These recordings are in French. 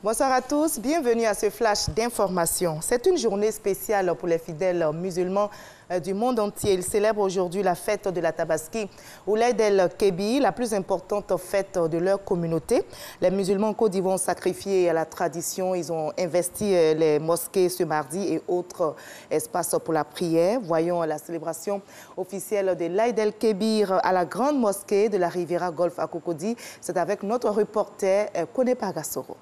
Bonsoir à tous, bienvenue à ce flash d'information. C'est une journée spéciale pour les fidèles musulmans du monde entier. Ils célèbrent aujourd'hui la fête de la Tabaski, ou l'Aïd el-Kébir, la plus importante fête de leur communauté. Les musulmans en Côte d'Ivoire ont sacrifié à la tradition. Ils ont investi les mosquées ce mardi et autres espaces pour la prière. Voyons la célébration officielle de l'Aïd el-Kébir à la grande mosquée de la Riviera Golf à Cocody. C'est avec notre reporter Kone Pagassoro.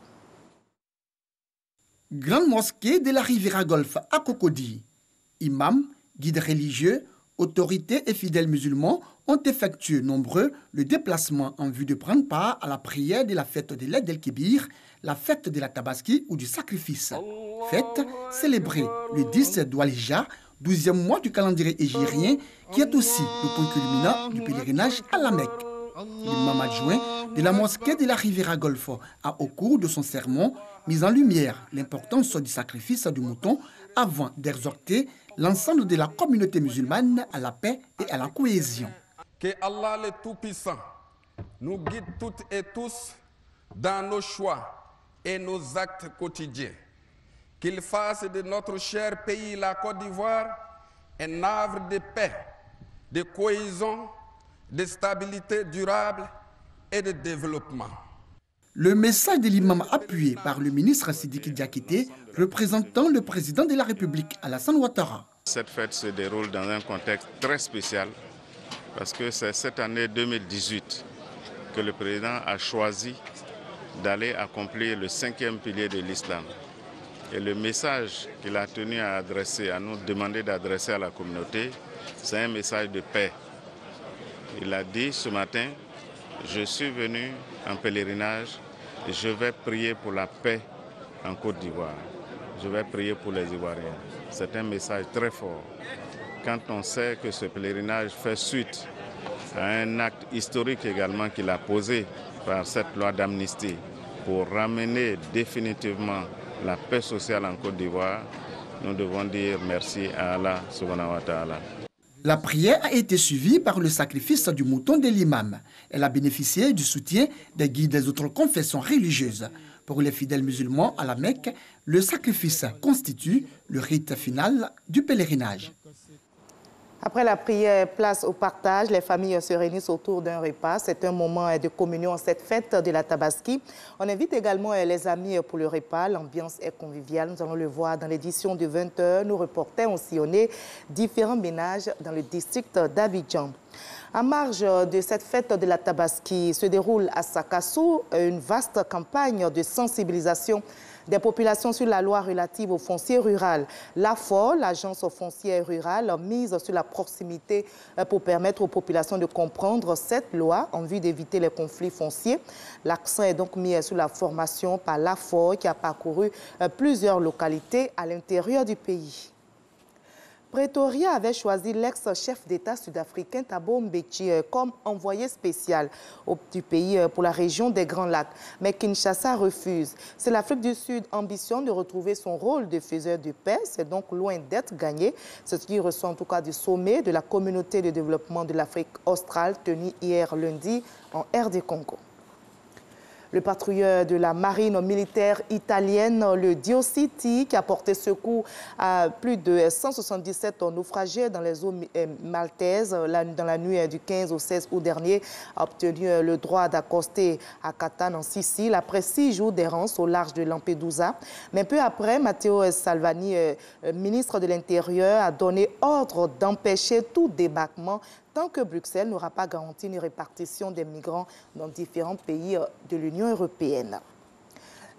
Grande mosquée de la Riviera Golf à Cocody. Imams, guides religieux, autorités et fidèles musulmans ont effectué nombreux le déplacement en vue de prendre part à la prière de la fête de l'Aïd el-Kébir, la fête de la Tabaski ou du sacrifice. Fête célébrée le 17 d'Oual-Hijja, 12e mois du calendrier hégirien, qui est aussi le point culminant du pèlerinage à la Mecque. L'imam adjoint de la mosquée de la Riviera Golf a, au cours de son sermon, mis en lumière l'importance du sacrifice du mouton avant d'exhorter l'ensemble de la communauté musulmane à la paix et à la cohésion. Que Allah le Tout-Puissant nous guide toutes et tous dans nos choix et nos actes quotidiens. Qu'il fasse de notre cher pays, la Côte d'Ivoire, un havre de paix, de cohésion, de stabilité durable et de développement. Le message de l'imam appuyé par le ministre Sidiki Diakité, représentant le président de la République, Alassane Ouattara. Cette fête se déroule dans un contexte très spécial parce que c'est cette année 2018 que le président a choisi d'aller accomplir le 5e pilier de l'islam. Et le message qu'il a tenu à adresser, à nous demander d'adresser à la communauté, c'est un message de paix. Il a dit ce matin, je suis venu en pèlerinage et je vais prier pour la paix en Côte d'Ivoire. Je vais prier pour les Ivoiriens. C'est un message très fort. Quand on sait que ce pèlerinage fait suite à un acte historique également qu'il a posé par cette loi d'amnistie pour ramener définitivement la paix sociale en Côte d'Ivoire, nous devons dire merci à Allah subhanahu wa ta'ala. La prière a été suivie par le sacrifice du mouton de l'imam. Elle a bénéficié du soutien des guides des autres confessions religieuses. Pour les fidèles musulmans à la Mecque, le sacrifice constitue le rite final du pèlerinage. Après la prière, place au partage, les familles se réunissent autour d'un repas. C'est un moment de communion en cette fête de la Tabaski. On invite également les amis pour le repas. L'ambiance est conviviale. Nous allons le voir dans l'édition de 20h. Nos reporters ont sillonné différents ménages dans le district d'Abidjan. En marge de cette fête de la Tabaski se déroule à Sakassou une vaste campagne de sensibilisation des populations sur la loi relative au foncier rural. L'AFOR, l'agence foncière rurale, mise sur la proximité pour permettre aux populations de comprendre cette loi en vue d'éviter les conflits fonciers. L'accent est donc mis sur la formation par l'AFOR qui a parcouru plusieurs localités à l'intérieur du pays. Pretoria avait choisi l'ex-chef d'État sud-africain Thabo Mbeki comme envoyé spécial du pays pour la région des Grands Lacs. Mais Kinshasa refuse. C'est l'Afrique du Sud ambitionne de retrouver son rôle de faiseur de paix. C'est donc loin d'être gagné. C'est ce qui ressort en tout cas du sommet de la communauté de développement de l'Afrique australe tenu hier lundi en RD Congo. Le patrouilleur de la marine militaire italienne, le Dio City, qui a porté secours à plus de 177 naufragés dans les eaux maltaises dans la nuit du 15 au 16 août dernier, a obtenu le droit d'accoster à Catane en Sicile après 6 jours d'errance au large de Lampedusa. Mais peu après, Matteo Salvini, ministre de l'Intérieur, a donné ordre d'empêcher tout débarquement tant que Bruxelles n'aura pas garanti une répartition des migrants dans différents pays de l'Union européenne.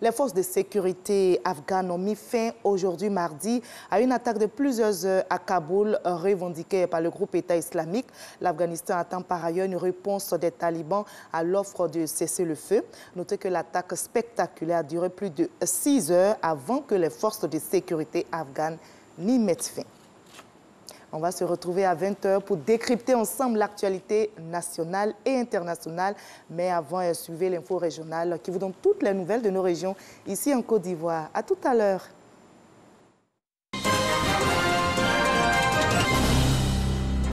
Les forces de sécurité afghanes ont mis fin aujourd'hui mardi à une attaque de plusieurs heures à Kaboul revendiquée par le groupe État islamique. L'Afghanistan attend par ailleurs une réponse des talibans à l'offre de cessez-le-feu. Notez que l'attaque spectaculaire a duré plus de 6 heures avant que les forces de sécurité afghanes n'y mettent fin. On va se retrouver à 20h pour décrypter ensemble l'actualité nationale et internationale. Mais avant, suivez l'info régionale qui vous donne toutes les nouvelles de nos régions ici en Côte d'Ivoire. À tout à l'heure.